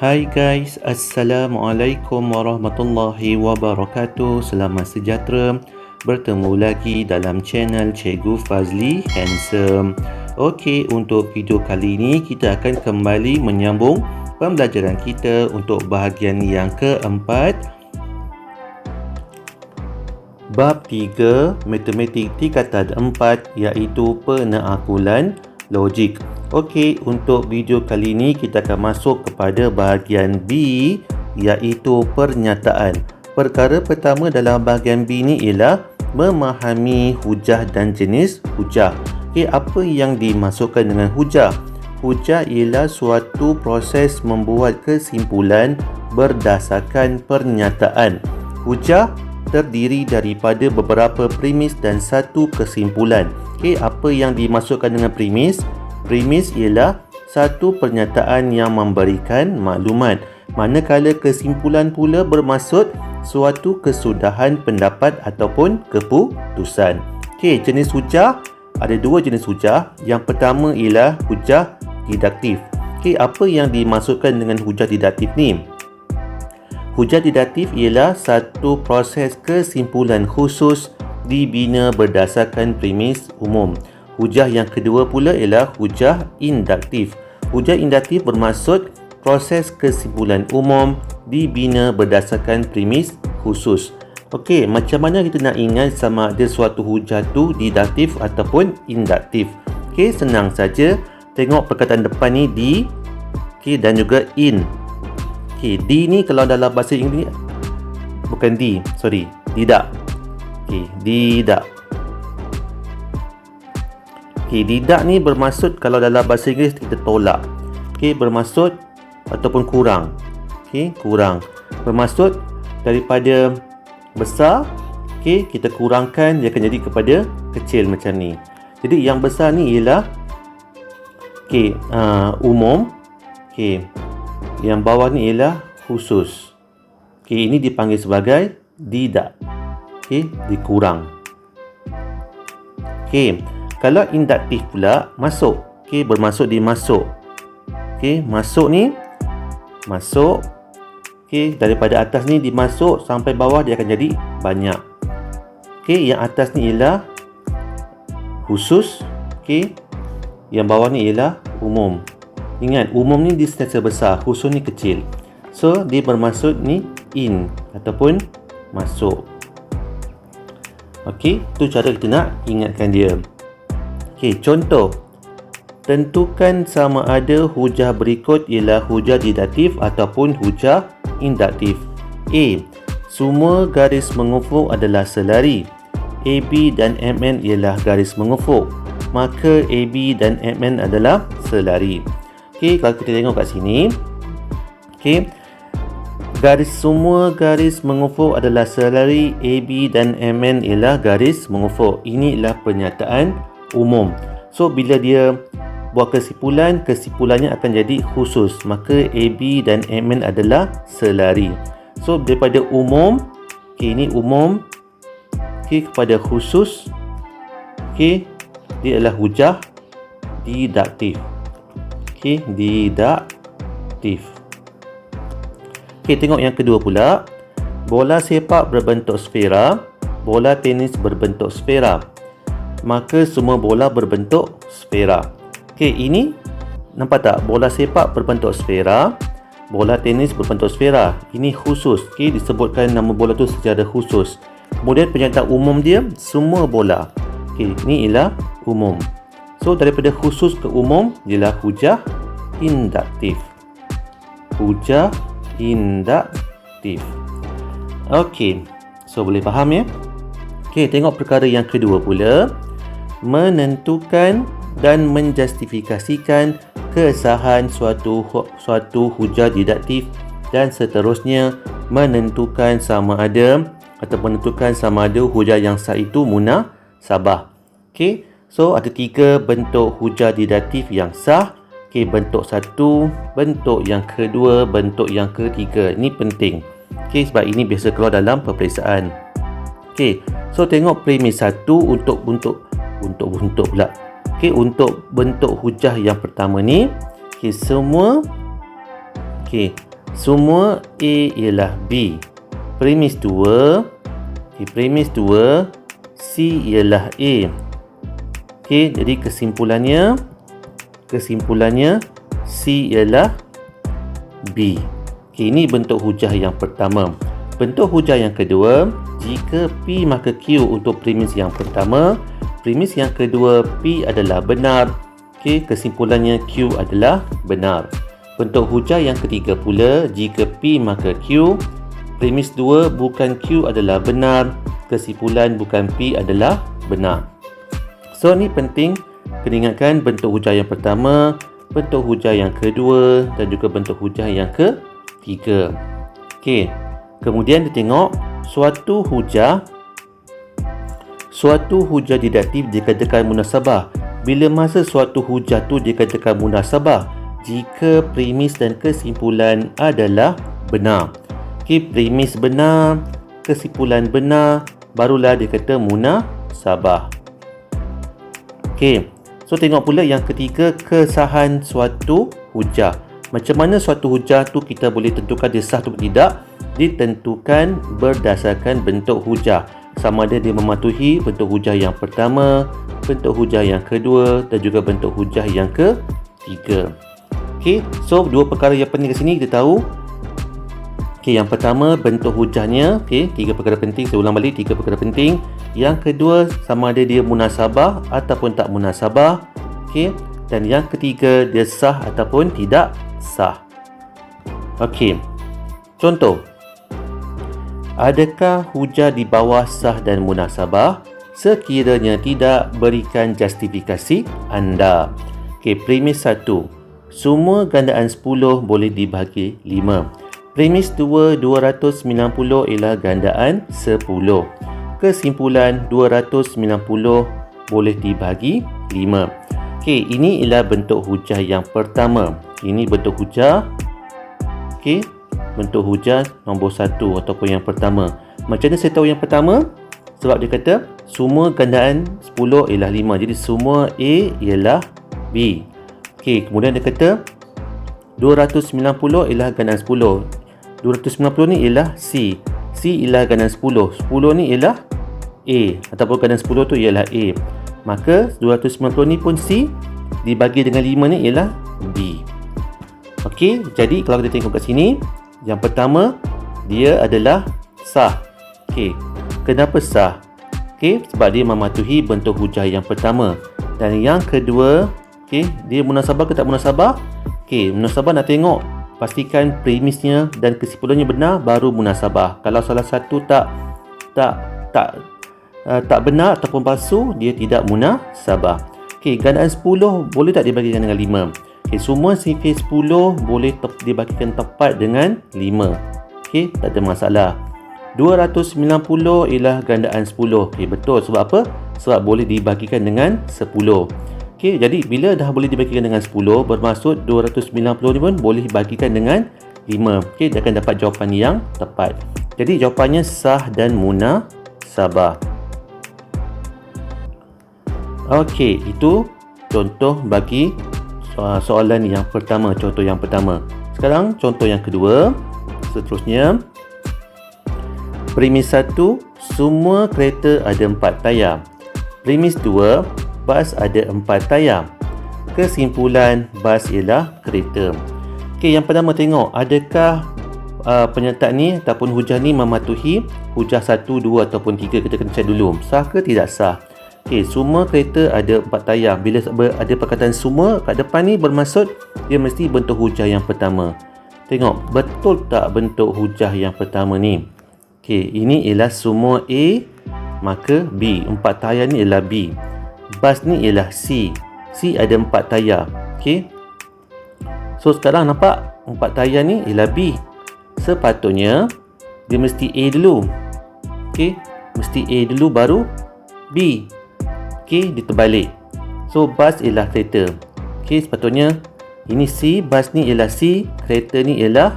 Hai guys, Assalamualaikum warahmatullahi wabarakatuh. Selamat sejahtera. Bertemu lagi dalam channel Cikgu Fazli Handsome. Okey, untuk video kali ini kita akan kembali menyambung pembelajaran kita untuk bahagian yang keempat. Bab 3 Matematik tingkatan 4 iaitu penaakulan logik. Okey, untuk video kali ini kita akan masuk kepada bahagian B iaitu pernyataan. Perkara pertama dalam bahagian B ni ialah memahami hujah dan jenis hujah. Okey, apa yang dimasukkan dengan hujah? Hujah ialah suatu proses membuat kesimpulan berdasarkan pernyataan. Hujah terdiri daripada beberapa premis dan satu kesimpulan. Okey, apa yang dimasukkan dengan premis? Premis ialah satu pernyataan yang memberikan maklumat, manakala kesimpulan pula bermaksud suatu kesudahan pendapat ataupun keputusan. Okey, jenis hujah ada dua jenis hujah. Yang pertama ialah hujah didaktif. Okey, apa yang dimasukkan dengan hujah didaktif ni? Hujah didaktif ialah satu proses kesimpulan khusus dibina berdasarkan premis umum. Hujah yang kedua pula ialah hujah induktif. Hujah induktif bermaksud proses kesimpulan umum dibina berdasarkan premis khusus. Okey, macam mana kita nak ingat sama ada suatu hujah tu diduktif ataupun induktif? Okey, senang saja. Tengok perkataan depan ni di, okey, dan juga in. Okey, di ni kalau dalam bahasa Inggeris bukan di, sorry, tidak. Okey, tidak. Okey, tidak ni bermaksud kalau dalam bahasa Inggeris kita tolak. Okey, bermaksud ataupun kurang. Okey, kurang. Bermaksud daripada besar, okey, kita kurangkan dia akan jadi kepada kecil macam ni. Jadi yang besar ni ialah okey, umum. Okey. Yang bawah ni ialah khusus. Okey, ini dipanggil sebagai tidak. Okey, dikurang. Okey. Kalau induktif pula, masuk. Okey, bermaksud dia masuk. Okey, masuk ni masuk. Okey, daripada atas ni dimasuk sampai bawah dia akan jadi banyak. Okey, yang atas ni ialah khusus. Okey, yang bawah ni ialah umum. Ingat, umum ni dia sentiasa besar, khusus ni kecil. So, dia bermaksud ni in ataupun masuk. Okey, tu cara kita nak ingatkan dia. Okey, contoh. Tentukan sama ada hujah berikut ialah hujah didaktif ataupun hujah induktif. A. Semua garis mengufuk adalah selari. AB dan MN ialah garis mengufuk. Maka AB dan MN adalah selari. Okey, kalau kita tengok kat sini. Okey. Semua garis mengufuk adalah selari. AB dan MN ialah garis mengufuk. Ini ialah pernyataan umum. So, bila dia buat kesimpulan, kesimpulannya akan jadi khusus. Maka AB dan MN adalah selari. So, daripada umum, okay, ini umum, okay, kepada khusus, okay, dia adalah hujah didaktif. Okay, didaktif. Okay, tengok yang kedua pula. Bola sepak berbentuk sfera, bola tenis berbentuk sfera. Maka semua bola berbentuk sfera. Okey, ini nampak tak? Bola sepak berbentuk sfera, bola tenis berbentuk sfera. Ini khusus. Okey, disebutkan nama bola tu secara khusus. Kemudian pernyataan umum dia semua bola. Okey, ini ialah umum. So, daripada khusus ke umum ialah hujah induktif. Hujah induktif. Okey, so boleh faham ya? Okey, tengok perkara yang kedua pula. Menentukan dan menjustifikasikan kesahan suatu hujah didaktif dan seterusnya menentukan sama ada hujah yang sah itu munasabah. Okey, so ada tiga bentuk hujah didaktif yang sah. Okey, bentuk satu, bentuk yang kedua, bentuk yang ketiga. Ini penting. Okey, sebab ini biasa keluar dalam peperiksaan. Okey, so tengok premis satu untuk pula. Okey, untuk bentuk hujah yang pertama ni, okey, semua, okey, semua A ialah B. Premis 2, premis 2, C ialah A. Jadi kesimpulannya C ialah B. Ini bentuk hujah yang pertama. Bentuk hujah yang kedua, jika P maka Q untuk premis yang pertama. Premis yang kedua, P adalah benar. Kesimpulannya Q adalah benar. Bentuk hujah yang ketiga pula, jika P maka Q. Premis 2 bukan Q adalah benar. Kesimpulan bukan P adalah benar. So ni penting kena ingatkan bentuk hujah yang pertama, bentuk hujah yang kedua dan juga bentuk hujah yang ketiga. Kemudian kita tengok suatu hujah didaktif dikatakan munasabah. Bila masa suatu hujah tu dikatakan munasabah? Jika premis dan kesimpulan adalah benar. Premis benar, kesimpulan benar, barulah dia kata munasabah. So tengok pula yang ketiga, kesahan suatu hujah. Macam mana suatu hujah tu kita boleh tentukan dia sah atau tidak? Ditentukan berdasarkan bentuk hujah. Sama ada dia mematuhi bentuk hujah yang pertama, bentuk hujah yang kedua dan juga bentuk hujah yang ketiga. So dua perkara yang penting kat sini kita tahu. Yang pertama bentuk hujahnya, tiga perkara penting, saya ulang balik, tiga perkara penting. Yang kedua sama ada dia munasabah ataupun tak munasabah. Dan yang ketiga dia sah ataupun tidak sah. Contoh, adakah hujah di bawah sah dan munasabah? Sekiranya tidak, berikan justifikasi anda. Premis 1, semua gandaan 10 boleh dibahagi 5. Premis 2, 290 ialah gandaan 10. Kesimpulan 290 boleh dibahagi 5. Ini ialah bentuk hujah yang pertama. Ini bentuk hujah. Bentuk hujah nombor 1 ataupun yang pertama. Macam mana saya tahu yang pertama? Sebab dia kata semua gandaan 10 ialah 5. Jadi semua A ialah B. Kemudian dia kata 290 ialah gandaan 10. 290 ni ialah C. C ialah gandaan 10. 10 ni ialah A. Ataupun gandaan 10 tu ialah A. Maka 290 ni pun C dibagi dengan 5 ni ialah B. Jadi kalau kita tengok kat sini, yang pertama dia adalah sah. Kenapa sah? Sebab dia mematuhi bentuk hujah yang pertama. Dan yang kedua, dia munasabah ke tak munasabah? Munasabah nak tengok pastikan premisnya dan kesimpulannya benar, baru munasabah. Kalau salah satu tak benar ataupun palsu, dia tidak munasabah. Gandaan 10 boleh tak dibagikan dengan 5? Semua sifir 10 boleh dibagikan tepat dengan 5. Tak ada masalah. 290 ialah gandaan 10. Betul. Sebab apa? Sebab boleh dibagikan dengan 10. Jadi bila dah boleh dibagikan dengan 10, bermaksud 290 ni pun boleh dibagikan dengan 5. Dia akan dapat jawapan yang tepat. Jadi jawapannya sah dan munasabah. Itu contoh bagi soalan yang pertama, contoh yang pertama. Sekarang contoh yang kedua. Seterusnya, premis 1, semua kereta ada 4 tayar. Premis 2, bas ada 4 tayar. Kesimpulan, bas ialah kereta. Yang pertama tengok, adakah penyertaan ni ataupun hujah ni mematuhi hujah 1, 2 ataupun 3. Kita kena cek dulu, sah ke tidak sah. Semua kereta ada 4 tayar. Bila ada perkataan semua kat depan ni, bermaksud dia mesti bentuk hujah yang pertama. Tengok, betul tak bentuk hujah yang pertama ni? Ini ialah semua A, maka B. 4 tayar ni ialah B. Bas ni ialah C. C ada 4 tayar. So sekarang nampak 4 tayar ni ialah B. Sepatutnya dia mesti A dulu. Mesti A dulu baru B. Dia terbalik. So bas ialah kereta. Sepatutnya ini C, bas ni ialah C, kereta ni ialah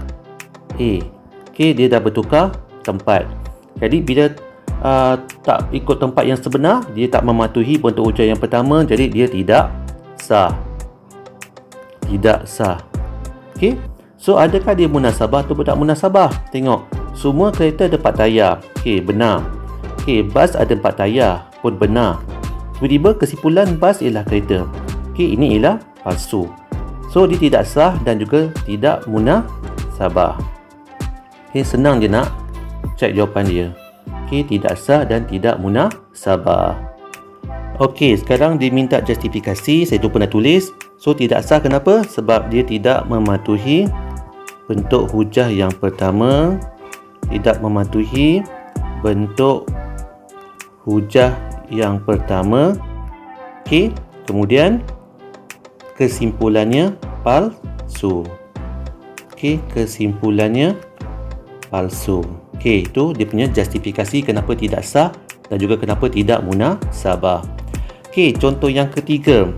A. Dia dah bertukar tempat. Jadi bila tak ikut tempat yang sebenar, dia tak mematuhi bentuk hujah yang pertama, jadi dia tidak sah. Tidak sah. So, adakah dia munasabah atau tak munasabah? Tengok, semua kereta ada 4 tayar. Okey, benar. Okey, bas ada 4 tayar, pun benar. Tiba-tiba kesimpulan bas ialah kereta. Okey, ini ialah palsu. So, dia tidak sah dan juga tidak munasabah. Okey, senang je nak cek jawapan dia. Okey, tidak sah dan tidak munasabah. Okey, sekarang dia minta justifikasi. Saya tu pernah tulis. So, tidak sah kenapa? Sebab dia tidak mematuhi bentuk hujah yang pertama. Tidak mematuhi bentuk hujah yang pertama. Okey, kemudian kesimpulannya palsu. Okey, kesimpulannya palsu. Okey, itu dia punya justifikasi kenapa tidak sah dan juga kenapa tidak munasabah. Okey, contoh yang ketiga.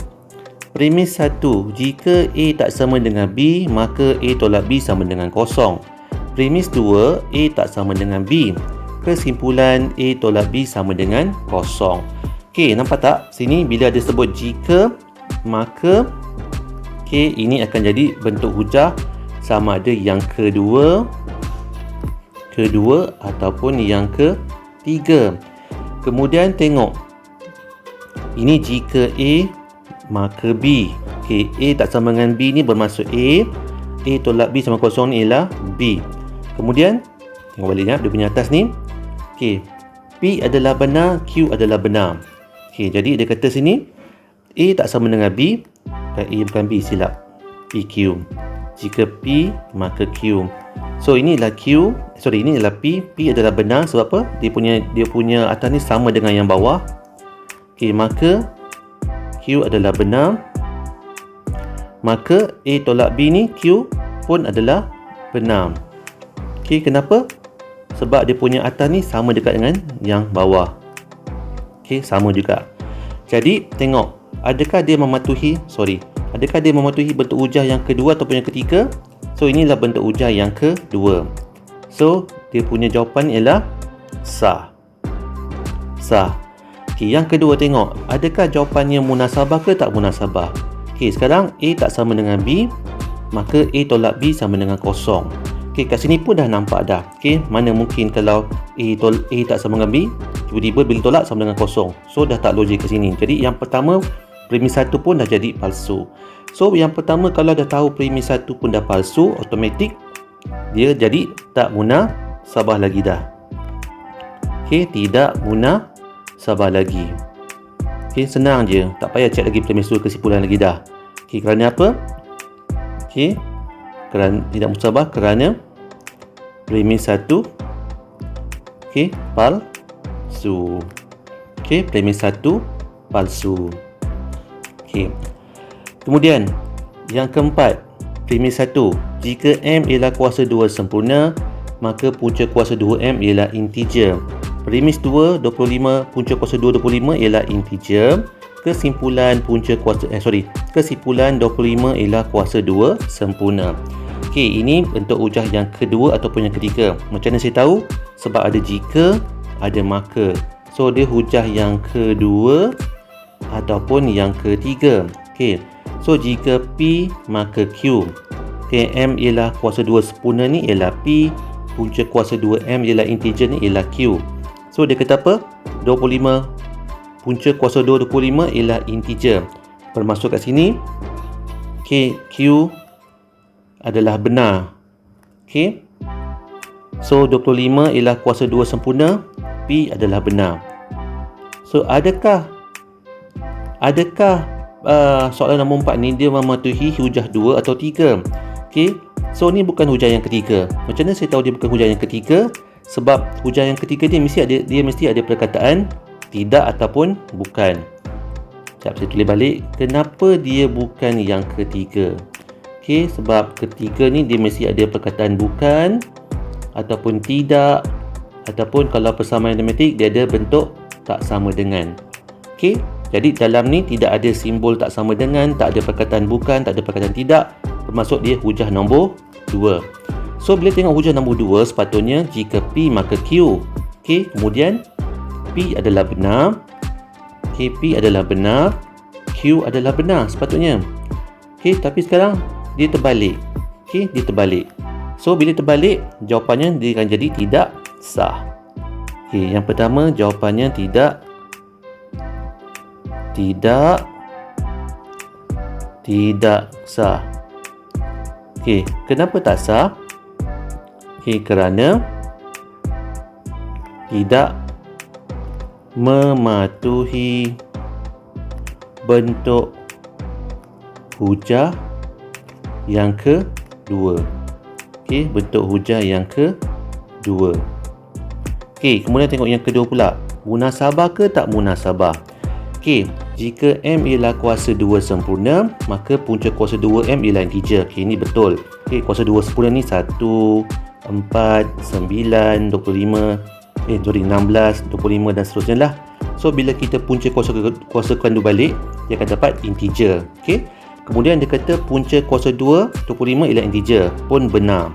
Premis 1. Jika A tak sama dengan B, maka A tolak B sama dengan kosong. Premis 2. A tak sama dengan B. Kesimpulan A tolak B sama dengan kosong. Okey, nampak tak? Sini bila ada sebut jika, maka okey, ini akan jadi bentuk hujah sama ada yang kedua ataupun yang ketiga. Kemudian tengok, ini jika A maka B. Okey, A tak sama dengan B ni bermaksud A tolak B sama kosong ni ialah B. Kemudian tengok balik dia punya atas ni. Okey, P adalah benar, Q adalah benar. Okey, jadi dia kata sini A tak sama dengan B, A bukan B, silap, PQ. Jika P maka Q. So inilah Q, ini adalah P adalah benar sebab apa? Dia punya atas ni sama dengan yang bawah. Okey, maka Q adalah benar. Maka A tolak B ni Q pun adalah benar. Okey, kenapa? Sebab dia punya atas ni sama dekat dengan yang bawah. Okey, sama juga. Jadi, tengok, adakah dia mematuhi bentuk hujah yang kedua ataupun yang ketiga? So, inilah bentuk hujah yang kedua. So, dia punya jawapan ialah sah. Sah. Okey, yang kedua tengok, adakah jawapannya munasabah ke tak munasabah? Okey, sekarang A tak sama dengan B, maka A tolak B sama dengan kosong. Okey, kat sini pun dah nampak dah. Okey, mana mungkin kalau A tak sama dengan B, tiba-tiba bila tolak sama dengan kosong. So, dah tak logik ke sini. Jadi, yang pertama, premis 1 pun dah jadi palsu. So, yang pertama kalau dah tahu premis 1 pun dah palsu, automatik dia jadi tak munasabah lagi dah. Okey, tidak munasabah lagi. Okey, senang je. Tak payah cek lagi premis 2 kesimpulan lagi dah. Okey, kerana apa? Okey, kerana tidak munasabah kerana premis 1 okey, palsu. Okey, premis 1 palsu. Okey. Kemudian yang keempat, premis 1. Jika M ialah kuasa 2 sempurna, maka punca kuasa 2M ialah integer. Premis 2, 25, punca kuasa 2, 25 ialah integer. Kesimpulan kesimpulan 25 ialah kuasa 2 sempurna. Okey, ini bentuk hujah yang kedua ataupun yang ketiga. Macam mana saya tahu? Sebab ada jika, ada maka. So, dia hujah yang kedua ataupun yang ketiga. Okey. So, jika P maka Q. Okey, M ialah kuasa 2 sempurna ni ialah P, punca kuasa 2M ialah integer ni ialah Q. So, dia kata apa? 25 punca kuasa 2 25 ialah integer. Bermaksud kat sini okey, Q adalah benar. Okey. So, 25 ialah kuasa 2 sempurna, P adalah benar. So, adakah soalan nombor 4 ni dia mematuhi hujah 2 atau 3? Okey. So, ni bukan hujah yang ketiga. Macam mana saya tahu dia bukan hujah yang ketiga? Sebab hujah yang ketiga dia mesti ada perkataan tidak ataupun bukan. Sekejap saya tulis balik. Kenapa dia bukan yang ketiga? Okey, sebab ketiga ni dia mesti ada perkataan bukan ataupun tidak, ataupun kalau persamaan matematik dia ada bentuk tak sama dengan. Okey. Jadi dalam ni tidak ada simbol tak sama dengan, tak ada perkataan bukan, tak ada perkataan tidak. Bermaksud dia hujah nombor 2. So, bila tengok hujah nombor 2, sepatutnya jika P maka Q. Okey, kemudian P adalah benar. Okey, P adalah benar. Q adalah benar sepatutnya. Okey, tapi sekarang dia terbalik. Okey, dia terbalik. So, bila terbalik, jawapannya dia akan jadi tidak sah. Okey, yang pertama jawapannya tidak sah. Okey, kenapa tak sah? Okey, kerana tidak mematuhi bentuk hujah yang kedua. Okey, bentuk hujah yang kedua. Okey, kemudian tengok yang kedua pula. Munasabah ke tak munasabah? Okey, jika M ialah kuasa 2 sempurna, maka punca kuasa 2M ialah integer. Okey, ini betul. Okey, kuasa 2 sempurna ni 1, 4, 9, 25, 16, 25 dan seterusnya lah. So, bila kita punca kuasakan 2 balik, dia akan dapat integer. Okey. Kemudian dia kata punca kuasa 2, 25 ialah integer. Pun benar.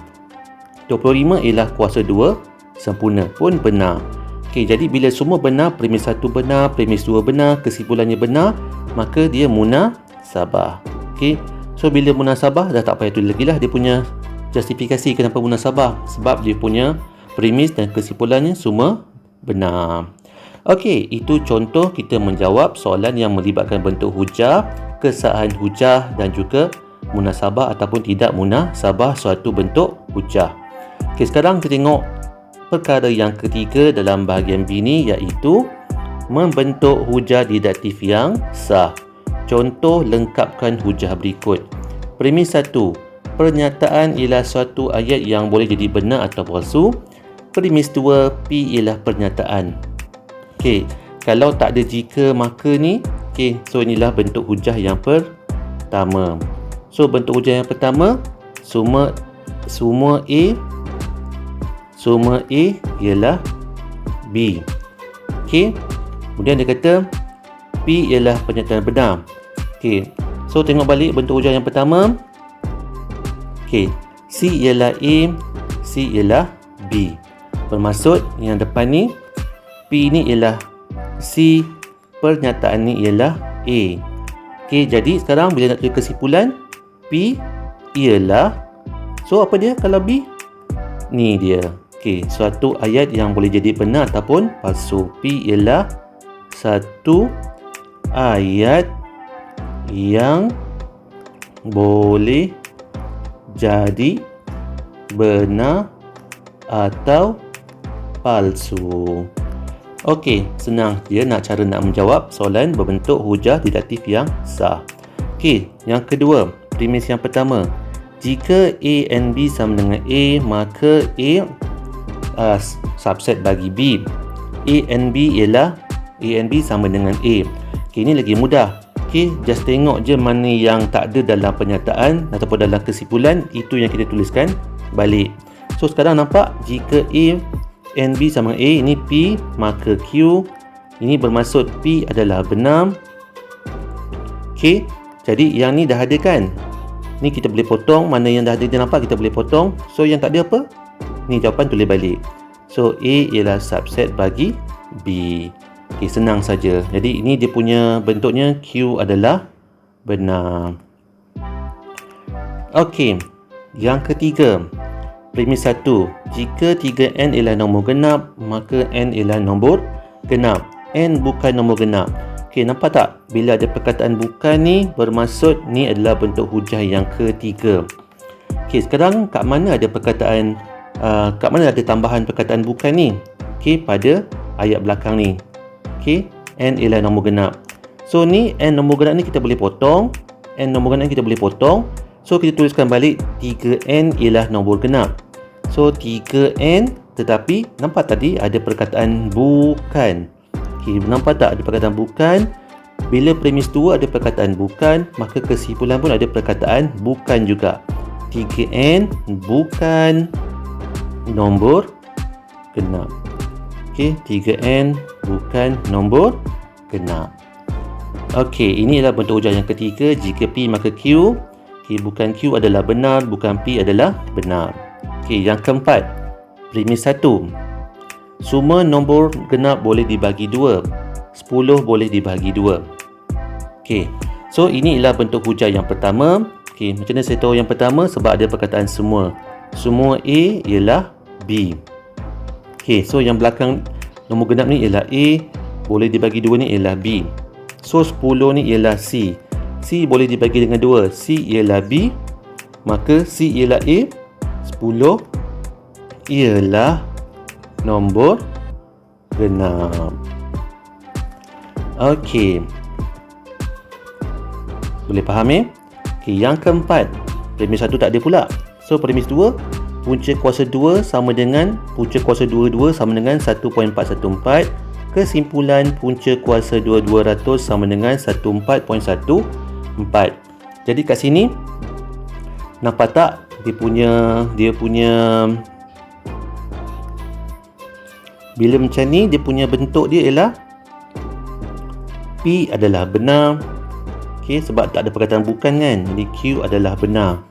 25 ialah kuasa 2 sempurna. Pun benar. Okey, jadi bila semua benar, premis 1 benar, premis 2 benar, kesimpulannya benar, maka dia munasabah. Okey. So, bila munasabah, dah tak payah tulis lagi lah dia punya justifikasi kenapa munasabah. Sebab dia punya premis dan kesimpulannya semua benar. Okey, itu contoh kita menjawab soalan yang melibatkan bentuk hujah, kesahan hujah dan juga munasabah ataupun tidak munasabah suatu bentuk hujah. Okey, sekarang kita tengok perkara yang ketiga dalam bahagian B ni, iaitu membentuk hujah didaktif yang sah. Contoh lengkapkan hujah berikut. Premis 1. Pernyataan ialah suatu ayat yang boleh jadi benar atau palsu. Premis 2. P ialah pernyataan. Okey, kalau tak ada jika maka ni, okey, so inilah bentuk hujah yang pertama. So bentuk hujah yang pertama, semua A ialah B. Okey. Kemudian dia kata P ialah pernyataan benar. Okey. So tengok balik bentuk hujah yang pertama. Okey. C ialah A, C ialah B. Bermaksud yang depan ni P ni ialah C, pernyataan ni ialah A. Okey, jadi sekarang bila nak tulis kesimpulan, P ialah, so apa dia kalau B? Ni dia. Okey, suatu ayat yang boleh jadi benar ataupun palsu. P ialah satu ayat yang boleh jadi benar atau palsu. Okey, senang dia cara nak menjawab soalan berbentuk hujah didaktif yang sah. Okey, yang kedua, premis yang pertama. Jika A and B sama dengan A, maka A subset bagi B. A and B sama dengan A. Okey, ini lagi mudah. Okey, just tengok je mana yang tak ada dalam pernyataan ataupun dalam kesimpulan, itu yang kita tuliskan balik. So sekarang nampak jika A and B sama A, ini P, maka Q. Ini bermaksud P adalah benar. Okey, jadi yang ni dah ada kan? Ni kita boleh potong, mana yang dah ada dia nampak kita boleh potong. So yang tak ada apa? Ni jawapan tulis balik. So A ialah subset bagi B. Okey, senang saja. Jadi ini dia punya bentuknya, Q adalah benar. Okey, yang ketiga. Premis 1. Jika 3N ialah nombor genap, maka N ialah nombor genap. N bukan nombor genap. Okey, nampak tak? Bila ada perkataan bukan ni, bermaksud ni adalah bentuk hujah yang ketiga. Okey, sekarang kat mana ada perkataan, kat mana ada tambahan perkataan bukan ni? Okey, pada ayat belakang ni. Okey, N ialah nombor genap. So ni N nombor genap ni kita boleh potong. N nombor genap ni kita boleh potong. So kita tuliskan balik 3N ialah nombor genap. So 3N, tetapi nampak tadi ada perkataan bukan. Okey, nampak tak ada perkataan bukan? Bila premis 2 ada perkataan bukan, maka kesimpulan pun ada perkataan bukan juga. 3N bukan nombor genap. Okey, 3N bukan nombor genap. Okey, inilah bentuk hujah yang ketiga. Jika P maka Q. Okey, bukan Q adalah benar, bukan P adalah benar. Okey, yang keempat. Premis 1. Semua nombor genap boleh dibagi 2. 10 boleh dibagi 2. Okey, so ini ialah bentuk hujah yang pertama. Okey, Okey, macam mana saya tahu yang pertama? Sebab ada perkataan semua. Semua A ialah B. Okey, so yang belakang nombor genap ni ialah A, boleh dibagi 2 ni ialah B. So 10 ni ialah C. C boleh dibagi dengan 2. C ialah B, maka C ialah A. 10 ialah nombor genap. Okey. Boleh faham Okey, yang keempat, premis 1 tak ada pula. So premis 2, punca kuasa 2 sama dengan punca kuasa 22 sama dengan 1.414. Kesimpulan punca kuasa 200 sama dengan 14.14. Jadi kat sini nampak tak dia punya bila macam ni, dia punya bentuk dia ialah P adalah benar. Okey, sebab tak ada perkataan bukan kan. Jadi Q adalah benar.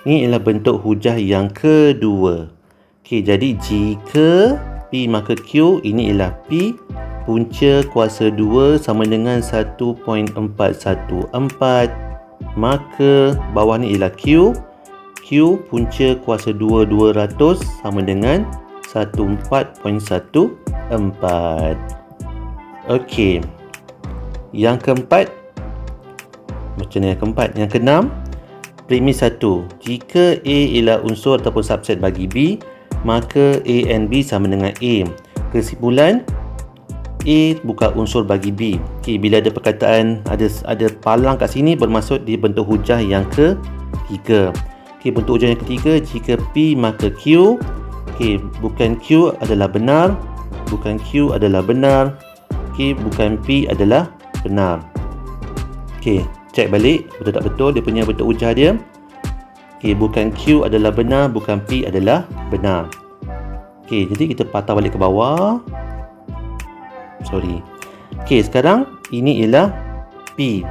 Ini ialah bentuk hujah yang kedua. Okey, jadi jika P maka Q, ini ialah P punca kuasa 2 sama dengan 1.414. Maka bawah ni ialah Q. Q punca kuasa 2 200 sama dengan 14.14. Okey. Yang keempat, macam mana yang keempat? Yang keenam, premis 1. Jika A ialah unsur ataupun subset bagi B, maka A and B sama dengan A. Kesimpulan, A bukan unsur bagi B. Okey, bila ada perkataan ada palang kat sini, bermaksud dia bentuk hujah yang ketiga. Okey, bentuk hujah yang ketiga, jika P maka Q. Okey, bukan Q adalah benar, bukan Q adalah benar. Okey, bukan P adalah benar. Okey, cek balik betul tak betul dia punya bentuk hujah dia. Okey, bukan Q adalah benar, bukan P adalah benar. Okey, jadi kita patah balik ke bawah. Okey, sekarang ini ialah P.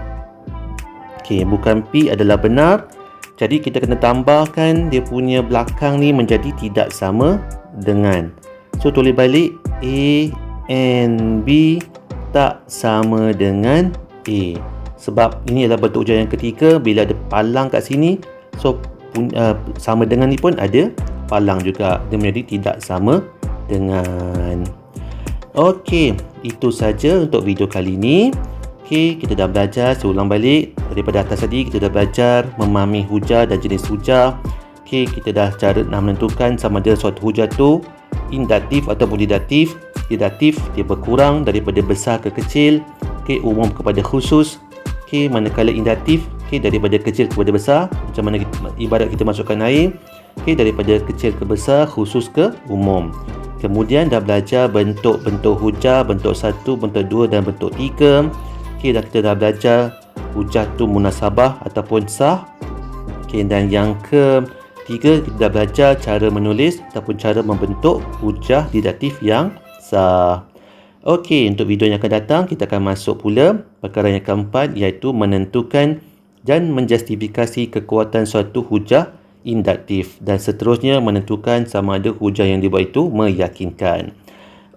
Okey, bukan P adalah benar. Jadi kita kena tambahkan dia punya belakang ni menjadi tidak sama dengan. So tulis balik A and B tak sama dengan A. Sebab ini adalah bentuk hujah yang ketiga. Bila ada palang kat sini, so sama dengan ni pun ada palang juga. Dia menjadi tidak sama dengan. Okey, itu saja untuk video kali ini. Okey, kita dah belajar, saya ulang balik. Daripada atas tadi, kita dah belajar memahami hujah dan jenis hujah. Okey, kita dah cara nak menentukan sama ada suatu hujah tu induktif ataupun didaktif. Didaktif, dia berkurang daripada besar ke kecil. Okey, umum kepada khusus. Okey, manakala induktif, okey, daripada kecil kepada besar. Macam mana ibarat kita masukkan air. Okey, daripada kecil ke besar, khusus ke umum. Kemudian dah belajar bentuk-bentuk hujah, bentuk 1, bentuk 2 dan bentuk 3. Okey, dan kita dah belajar hujah tu munasabah ataupun sah. Okey, dan yang ketiga, kita dah belajar cara menulis ataupun cara membentuk hujah didaktif yang sah. Okey, untuk video yang akan datang, kita akan masuk pula perkara yang keempat, iaitu menentukan dan menjustifikasi kekuatan suatu hujah induktif, dan seterusnya menentukan sama ada hujah yang dibuat itu meyakinkan.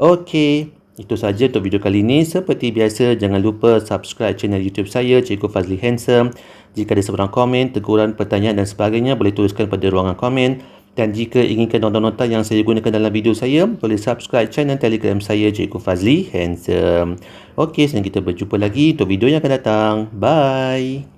Okey, itu saja untuk video kali ini. Seperti biasa, jangan lupa subscribe channel YouTube saya, Cikgu Fazli Handsome. Jika ada sebarang komen, teguran, pertanyaan dan sebagainya, boleh tuliskan pada ruangan komen. Dan jika inginkan nota-nota yang saya gunakan dalam video saya, boleh subscribe channel Telegram saya, Cikgu Fazli Handsome. Okey, sekarang kita berjumpa lagi untuk video yang akan datang. Bye!